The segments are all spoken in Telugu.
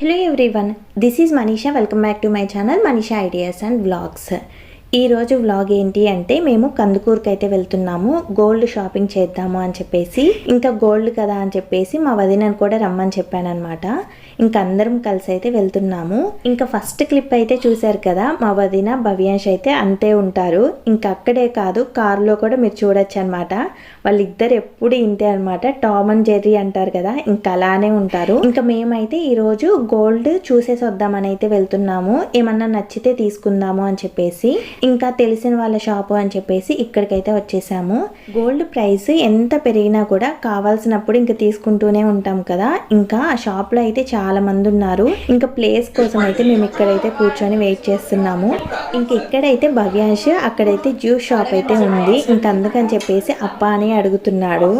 Hello everyone, this is Manisha. Welcome back to my channel Manisha Ideas and Vlogs. ఈ రోజు వ్లాగ్ ఏంటి అంటే మేము కందుకూరుకి అయితే వెళ్తున్నాము గోల్డ్ షాపింగ్ చేద్దాము అని చెప్పేసి. ఇంకా గోల్డ్ కదా అని చెప్పేసి మా వదినని కూడా రమ్మని చెప్పాను అనమాట. ఇంకా అందరం కలిసి అయితే వెళ్తున్నాము. ఇంకా ఫస్ట్ క్లిప్ అయితే చూశారు కదా, మా వదిన భవ్యాంష్ అయితే అంతే ఉంటారు. ఇంకా అక్కడే కాదు, కారులో కూడా మీరు చూడొచ్చు అనమాట. వాళ్ళిద్దరు ఎప్పుడు ఇంతే అనమాట, టామ్ అండ్ జెర్రీ అంటారు కదా, ఇంకా అలానే ఉంటారు. ఇంకా మేమైతే ఈరోజు గోల్డ్ చూసేసి వద్దామని అయితే వెళ్తున్నాము. ఏమన్నా నచ్చితే తీసుకుందాము అని చెప్పేసి. ఇంకా తెలిసిన వాళ్ళ షాపు అని చెప్పేసి ఇక్కడికైతే వచ్చేసాము. గోల్డ్ ప్రైస్ ఎంత పెరిగినా కూడా కావాల్సినప్పుడు ఇంకా తీసుకుంటూనే ఉంటాం కదా. ఇంకా ఆ షాప్ లో అయితే చాలా మంది ఉన్నారు. ఇంకా ప్లేస్ కోసం అయితే మేము ఇక్కడైతే కూర్చొని వెయిట్ చేస్తున్నాము. ఇంకా ఇక్కడైతే భవ్యాంష్, అక్కడైతే జ్యూస్ షాప్ అయితే ఉంది. ఇంకా అందుకని చెప్పేసి అప్ప అని అడుగుతున్నాడు.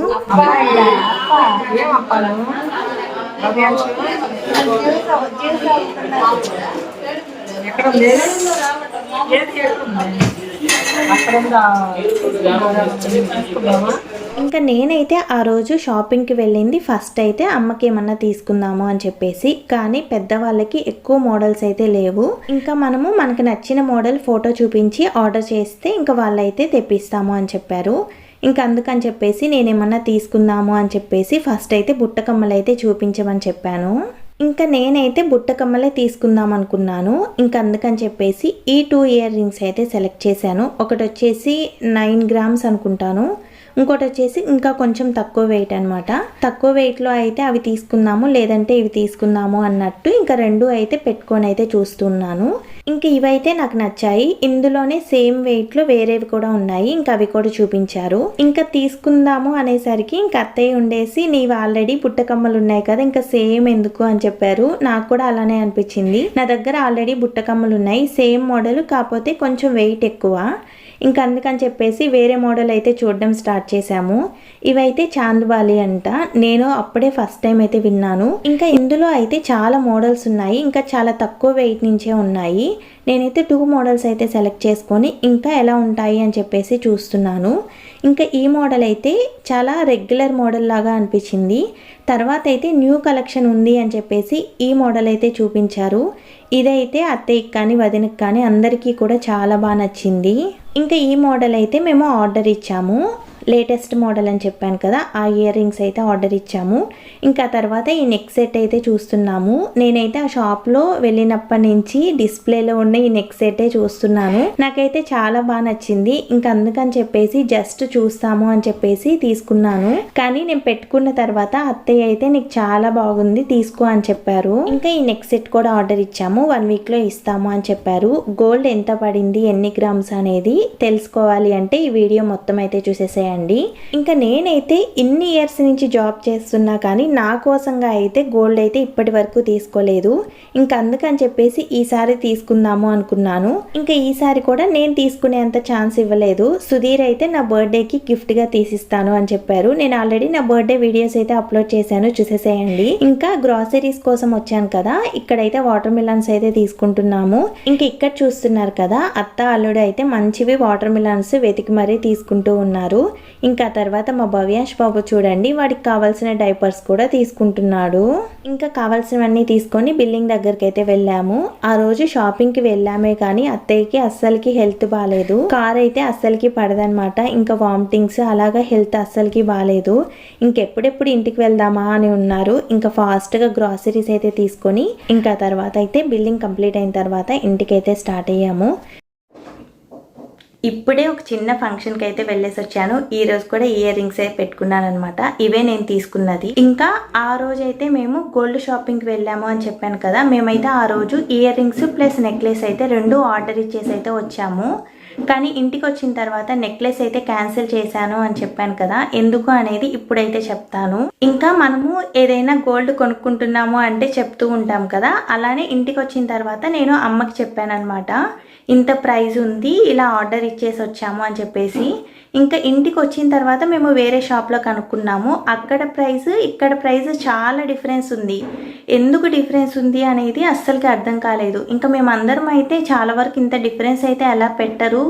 ఇంకా నేనైతే ఆ రోజు షాపింగ్కి వెళ్ళింది ఫస్ట్ అయితే అమ్మకి ఏమన్నా తీసుకుందాము అని చెప్పేసి. కానీ పెద్దవాళ్ళకి ఎక్కువ మోడల్స్ అయితే లేవు. ఇంకా మనకు నచ్చిన మోడల్ ఫోటో చూపించి ఆర్డర్ చేస్తే ఇంకా వాళ్ళైతే తెప్పిస్తాము అని చెప్పారు. ఇంకా అందుకని చెప్పేసి నేనేమన్నా తీసుకుందాము అని చెప్పేసి ఫస్ట్ అయితే బుట్టకమ్మలు అయితే చూపించమని చెప్పాను. ఇంకా నేనైతే బుట్టకమ్మలే తీసుకుందాం అనుకున్నాను. ఇంకా అందుకని చెప్పేసి ఈ 2 ఇయర్ రింగ్స్ అయితే సెలెక్ట్ చేశాను. ఒకటి వచ్చేసి 9 గ్రామ్స్ అనుకుంటాను, ఇంకోటి వచ్చేసి ఇంకా కొంచెం తక్కువ వెయిట్ అనమాట. తక్కువ వెయిట్లో అయితే అవి తీసుకుందాము, లేదంటే ఇవి తీసుకుందాము అన్నట్టు ఇంకా రెండు అయితే పెట్టుకొని అయితే చూస్తున్నాను. ఇంకా ఇవైతే నాకు నచ్చాయి. ఇందులోనే సేమ్ వెయిట్లో వేరేవి కూడా ఉన్నాయి, ఇంకా అవి కూడా చూపించారు. ఇంకా తీసుకుందాము అనేసరికి ఇంకా అత్తయ్య ఉండేసి, నీవు ఆల్రెడీ బుట్టకమ్మలు ఉన్నాయి కదా, ఇంకా సేమ్ ఎందుకు అని చెప్పారు. నాకు కూడా అలానే అనిపించింది. నా దగ్గర ఆల్రెడీ బుట్టకమ్మలు ఉన్నాయి, సేమ్ మోడల్, కాకపోతే కొంచెం వెయిట్ ఎక్కువ. ఇంకా అందుకని చెప్పేసి వేరే మోడల్ అయితే చూడడం స్టార్ట్ చేశాము. ఇవైతే చాంద్బాలి అంట. నేను అప్పుడే ఫస్ట్ టైం అయితే విన్నాను. ఇంకా ఇందులో అయితే చాలా మోడల్స్ ఉన్నాయి, ఇంకా చాలా తక్కువ వెయిట్ నుంచే ఉన్నాయి. నేనైతే 2 మోడల్స్ అయితే సెలెక్ట్ చేసుకొని ఇంకా ఎలా ఉంటాయి అని చెప్పేసి చూస్తున్నాను. ఇంకా ఈ మోడల్ అయితే చాలా రెగ్యులర్ మోడల్ లాగా అనిపించింది. తర్వాత అయితే న్యూ కలెక్షన్ ఉంది అని చెప్పేసి ఈ మోడల్ అయితే చూపించారు. ఇదైతే అత్తయ్యకి కానీ వదినకి కానీ అందరికీ కూడా చాలా బాగా నచ్చింది. ఇంకా ఈ మోడల్ అయితే మేము ఆర్డర్ ఇచ్చాము. లేటెస్ట్ మోడల్ అని చెప్పాను కదా, ఆ ఇయర్ రింగ్స్ అయితే ఆర్డర్ ఇచ్చాము. ఇంకా తర్వాత ఈ నెక్ సెట్ అయితే చూస్తున్నాము. నేనైతే ఆ షాప్లో వెళ్ళినప్పటి నుంచి డిస్ప్లేలో ఉన్న ఈ నెక్ సెట్టే చూస్తున్నాను. నాకైతే చాలా బాగా నచ్చింది. ఇంకా అందుకని చెప్పేసి జస్ట్ చూస్తాము అని చెప్పేసి తీసుకున్నాను. కానీ నేను పెట్టుకున్న తర్వాత అత్తయ్య అయితే నీకు చాలా బాగుంది తీసుకో అని చెప్పారు. ఇంకా ఈ నెక్ సెట్ కూడా ఆర్డర్ ఇచ్చాము, 1 వీక్లో ఇస్తాము అని చెప్పారు. గోల్డ్ ఎంత పడింది, ఎన్ని గ్రామ్స్ అనేది తెలుసుకోవాలి అంటే ఈ వీడియో మొత్తం అయితే చూసేసేయండి. ఇంకా నేనైతే ఇన్ని ఇయర్స్ నుంచి జాబ్ చేస్తున్నా కానీ నా కోసంగా అయితే గోల్డ్ అయితే ఇప్పటి వరకు తీసుకోలేదు. ఇంకా అందుకని చెప్పేసి ఈసారి తీసుకుందాము అనుకున్నాను. ఇంకా ఈసారి కూడా నేను తీసుకునేంత ఛాన్స్ ఇవ్వలేదు. సుధీర్ అయితే నా బర్త్డేకి గిఫ్ట్గా తీసిస్తాను అని చెప్పారు. నేను ఆల్రెడీ నా బర్త్డే వీడియోస్ అయితే అప్లోడ్ చేశాను, చూసేసేయండి. ఇంకా గ్రాసరీస్ కోసం వచ్చాను కదా, ఇక్కడైతే వాటర్ మిలన్స్ అయితే తీసుకుంటున్నాము. ఇంకా ఇక్కడ చూస్తున్నారు కదా, అత్త అల్లుడు అయితే మంచివి వాటర్ మిలన్స్ వెతికి మరీ తీసుకుంటూ ఉన్నారు. ఇంకా తర్వాత మా భవ్యాంష్ బాబు చూడండి, వాడికి కావాల్సిన డైపర్స్ కూడా తీసుకుంటున్నాడు. ఇంకా కావాల్సినవన్నీ తీసుకొని బిల్లింగ్ దగ్గరికి అయితే వెళ్ళాము. ఆ రోజు షాపింగ్కి వెళ్ళామే కానీ అత్తయ్యకి అస్సలకి హెల్త్ బాగాలేదు. కార్ అయితే అస్సలకి పడదనమాట. ఇంకా వామిటింగ్స్ అలాగా హెల్త్ అస్సలకి బాగాలేదు. ఇంకెప్పుడెప్పుడు ఇంటికి వెళ్దామా అని ఉన్నారు. ఇంకా ఫాస్ట్గా గ్రాసరీస్ అయితే తీసుకొని ఇంకా తర్వాత అయితే బిల్లింగ్ కంప్లీట్ అయిన తర్వాత ఇంటికైతే స్టార్ట్ అయ్యాము. ఇప్పుడే ఒక చిన్న ఫంక్షన్కి అయితే వెళ్ళేసి వచ్చాను. ఈ రోజు కూడా ఇయర్ రింగ్స్ అయితే పెట్టుకున్నాను అనమాట. ఇవే నేను తీసుకున్నది. ఇంకా ఆ రోజు అయితే మేము గోల్డ్ షాపింగ్కి వెళ్ళాము అని చెప్పాను కదా, మేమైతే ఆ రోజు ఇయర్ రింగ్స్ ప్లస్ నెక్లెస్ అయితే 2 ఆర్డర్ ఇచ్చేసి అయితే వచ్చాము. కానీ ఇంటికి వచ్చిన తర్వాత నెక్లెస్ అయితే క్యాన్సిల్ చేశాను అని చెప్పాను కదా, ఎందుకు అనేది ఇప్పుడైతే చెప్తాను. ఇంకా మనము ఏదైనా గోల్డ్ కొనుక్కుంటున్నాము అంటే చెప్తూ ఉంటాం కదా, అలానే ఇంటికి వచ్చిన తర్వాత నేను అమ్మకి చెప్పాను అనమాట, ఇంత ప్రైస్ ఉంది, ఇలా ఆర్డర్ ఇచ్చేసి వచ్చాము అని చెప్పేసి. ఇంకా ఇంటికి వచ్చిన తర్వాత మేము వేరే షాప్లో కనుక్కున్నాము. అక్కడ ప్రైస్ ఇక్కడ ప్రైస్ చాలా డిఫరెన్స్ ఉంది. ఎందుకు డిఫరెన్స్ ఉంది అనేది అస్సలకి అర్థం కాలేదు. ఇంకా మేమందరం అయితే చాలా వరకు ఇంత డిఫరెన్స్ అయితే ఎలా పెట్టరు,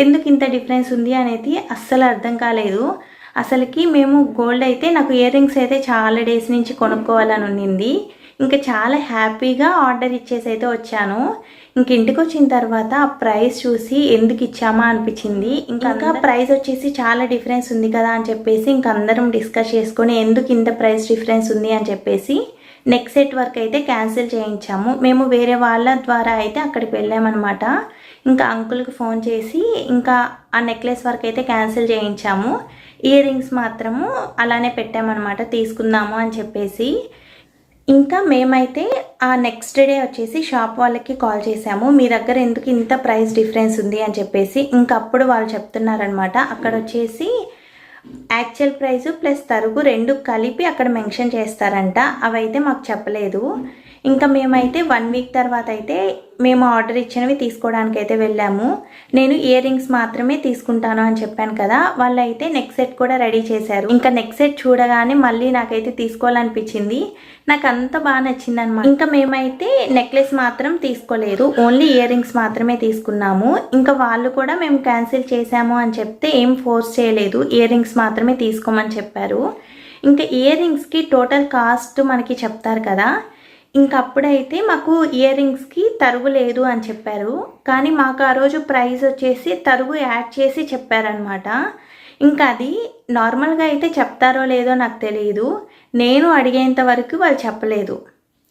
ఎందుకు ఇంత డిఫరెన్స్ ఉంది అనేది అస్సలు అర్థం కాలేదు. అసలుకి మేము గోల్డ్ అయితే నాకు ఇయర్ రింగ్స్ అయితే చాలా డేస్ నుంచి కొనుక్కోవాలని ఉన్నింది. ఇంకా చాలా హ్యాపీగా ఆర్డర్ ఇచ్చేసి అయితే వచ్చాను. ఇంక ఇంటికి వచ్చిన తర్వాత ఆ ప్రైస్ చూసి ఎందుకు ఇచ్చామా అనిపించింది. ఇంకా ప్రైస్ వచ్చేసి చాలా డిఫరెన్స్ ఉంది కదా అని చెప్పేసి ఇంక అందరం డిస్కస్ చేసుకొని ఎందుకు ఇంత ప్రైస్ డిఫరెన్స్ ఉంది అని చెప్పేసి నెక్స్ట్ సెట్ వర్క్ అయితే క్యాన్సిల్ చేయించాము. మేము వేరే వాళ్ళ ద్వారా అయితే అక్కడికి వెళ్ళామన్నమాట. ఇంకా అంకుల్కి ఫోన్ చేసి ఇంకా ఆ నెక్లెస్ వర్క్ అయితే క్యాన్సిల్ చేయించాము. ఇయర్ రింగ్స్ మాత్రము అలానే పెట్టామన్నమాట తీసుకుందాము అని చెప్పేసి. ఇంకా మేమైతే ఆ నెక్స్ట్ డే వచ్చేసి షాప్ వాళ్ళకి కాల్ చేసాము, మీ దగ్గర ఎందుకు ఇంత ప్రైస్ డిఫరెన్స్ ఉంది అని చెప్పేసి. ఇంకా అప్పుడు వాళ్ళు చెప్తున్నారనమాట, అక్కడ వచ్చేసి యాక్చువల్ ప్రైస్ ప్లస్ తరుగు రెండు కలిపి అక్కడ మెన్షన్ చేస్తారంట, అవైతే మాకు చెప్పలేదు. ఇంకా మేమైతే 1 వీక్ తర్వాత అయితే మేము ఆర్డర్ ఇచ్చినవి తీసుకోవడానికి అయితే వెళ్ళాము. నేను ఇయర్ రింగ్స్ మాత్రమే తీసుకుంటాను అని చెప్పాను కదా, వాళ్ళు అయితే నెక్ సెట్ కూడా రెడీ చేశారు. ఇంకా నెక్ సెట్ చూడగానే మళ్ళీ నాకైతే తీసుకోవాలనిపించింది, నాకు అంత బాగా నచ్చింది అనమాట. ఇంకా మేమైతే నెక్లెస్ మాత్రం తీసుకోలేదు, ఓన్లీ ఇయర్ రింగ్స్ మాత్రమే తీసుకున్నాము. ఇంకా వాళ్ళు కూడా మేము క్యాన్సిల్ చేసాము అని చెప్తే ఏం ఫోర్స్ చేయలేదు, ఇయర్ రింగ్స్ మాత్రమే తీసుకోమని చెప్పారు. ఇంకా ఇయర్ రింగ్స్కి టోటల్ కాస్ట్ మనకి చెప్తారు కదా, ఇంకా అప్పుడైతే మాకు ఇయర్ రింగ్స్కి తరుగు లేదు అని చెప్పారు, కానీ మాకు ఆ రోజు ప్రైస్ వచ్చేసి తరుగు యాడ్ చేసి చెప్పారనమాట. ఇంకా అది నార్మల్గా అయితే చెప్తారో లేదో నాకు తెలియదు, నేను అడిగేంత వరకు వాళ్ళు చెప్పలేదు.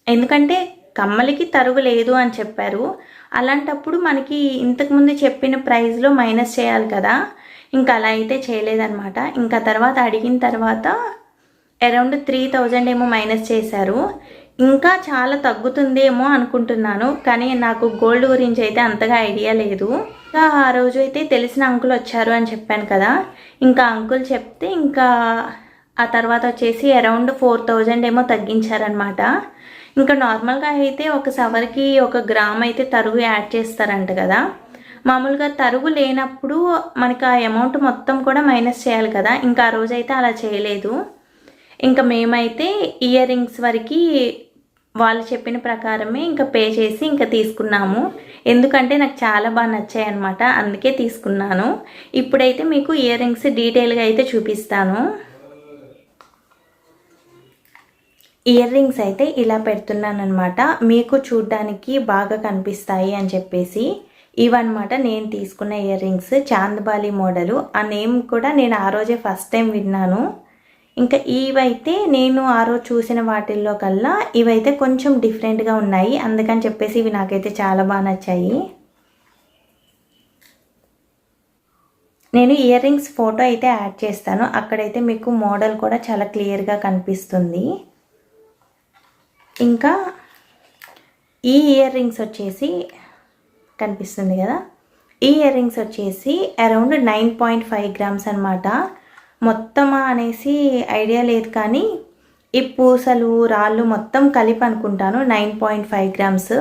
ఎందుకంటే కమ్మలకి తరుగు లేదు అని చెప్పారు, అలాంటప్పుడు మనకి ఇంతకుముందు చెప్పిన ప్రైస్లో మైనస్ చేయాలి కదా, ఇంకా అలా అయితే చేయలేదన్నమాట. ఇంకా తర్వాత అడిగిన తర్వాత అరౌండ్ 3000 ఏమో మైనస్ చేశారు. ఇంకా చాలా తగ్గుతుందేమో అనుకుంటున్నాను, కానీ నాకు గోల్డ్ గురించి అయితే అంతగా ఐడియా లేదు. ఇంకా ఆ రోజు అయితే తెలిసిన అంకుల్ వచ్చారు అని చెప్పాను కదా, ఇంకా అంకుల్ చెప్తే ఇంకా ఆ తర్వాత వచ్చేసి అరౌండ్ 4000 ఏమో తగ్గించారనమాట. ఇంకా నార్మల్గా అయితే ఒక సవర్కి 1 గ్రామ్ అయితే తరుగు యాడ్ చేస్తారంట కదా, మామూలుగా తరుగు లేనప్పుడు మనకి ఆ అమౌంట్ మొత్తం కూడా మైనస్ చేయాలి కదా, ఇంకా ఆ రోజు అయితే అలా చేయలేదు. ఇంకా మేమైతే ఇయర్ రింగ్స్ వరకు వాళ్ళు చెప్పిన ప్రకారమే ఇంకా పే చేసి ఇంకా తీసుకున్నాము, ఎందుకంటే నాకు చాలా బాగా నచ్చాయి అనమాట, అందుకే తీసుకున్నాను. ఇప్పుడైతే మీకు ఇయర్ రింగ్స్ డీటెయిల్గా అయితే చూపిస్తాను. ఇయర్ రింగ్స్ అయితే ఇలా పెడుతున్నాను అనమాట, మీకు చూడ్డానికి బాగా కనిపిస్తాయి అని చెప్పేసి. ఇవన్నమాట నేను తీసుకున్న ఇయర్ రింగ్స్, చాందబాలి మోడలు. ఆ నేమ్ కూడా నేను ఆ రోజే ఫస్ట్ టైం విన్నాను. ఇంకా ఇవైతే నేను ఆ రోజు చూసిన వాటిల్లో కల్లా ఇవైతే కొంచెం డిఫరెంట్గా ఉన్నాయి, అందుకని చెప్పేసి ఇవి నాకైతే చాలా బాగా నచ్చాయి. నేను ఇయర్ రింగ్స్ ఫోటో అయితే యాడ్ చేస్తాను, అక్కడైతే మీకు మోడల్ కూడా చాలా క్లియర్గా కనిపిస్తుంది. ఇంకా ఈ ఇయర్ రింగ్స్ వచ్చేసి కనిపిస్తుంది కదా, ఈ ఇయర్ రింగ్స్ వచ్చేసి అరౌండ్ 9.5 గ్రామ్స్ అనమాట. మొత్తమా అనేసి ఐడియా లేదు, కానీ ఈ పూసలు రాళ్ళు మొత్తం కలిపి అనుకుంటాను 9.5 గ్రామ్స్.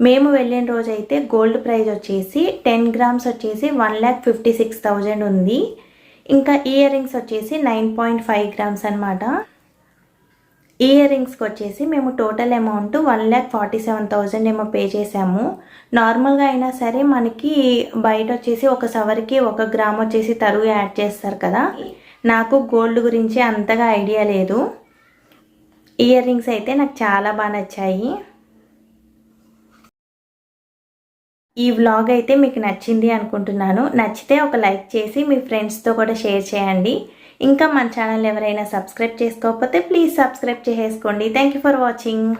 మేము వెళ్ళిన రోజు అయితే గోల్డ్ ప్రైస్ వచ్చేసి 10 గ్రామ్స్ వచ్చేసి 1,56,000 ఉంది. ఇంకా ఇయర్ రింగ్స్ వచ్చేసి 9.5 గ్రామ్స్ అనమాట. ఇయర్ రింగ్స్కి వచ్చేసి మేము టోటల్ అమౌంట్ 1,47,000 ఏమో పే చేసాము. నార్మల్గా అయినా సరే మనకి బయట వచ్చేసి ఒక సవర్కి 1 గ్రామ్ వచ్చేసి తరుగు యాడ్ చేస్తారు కదా, నాకు గోల్డ్ గురించి అంతగా ఐడియా లేదు. ఇయర్ రింగ్స్ అయితే నాకు చాలా బాగా నచ్చాయి. ఈ వ్లాగ్ అయితే మీకు నచ్చింది అనుకుంటున్నాను, నచ్చితే ఒక లైక్ చేసి మీ ఫ్రెండ్స్తో కూడా షేర్ చేయండి. ఇంకా మన ఛానల్ ఎవరైనా సబ్స్క్రైబ్ చేసుకోకపోతే ప్లీజ్ సబ్స్క్రైబ్ చేసుకోండి. Thank you for watching.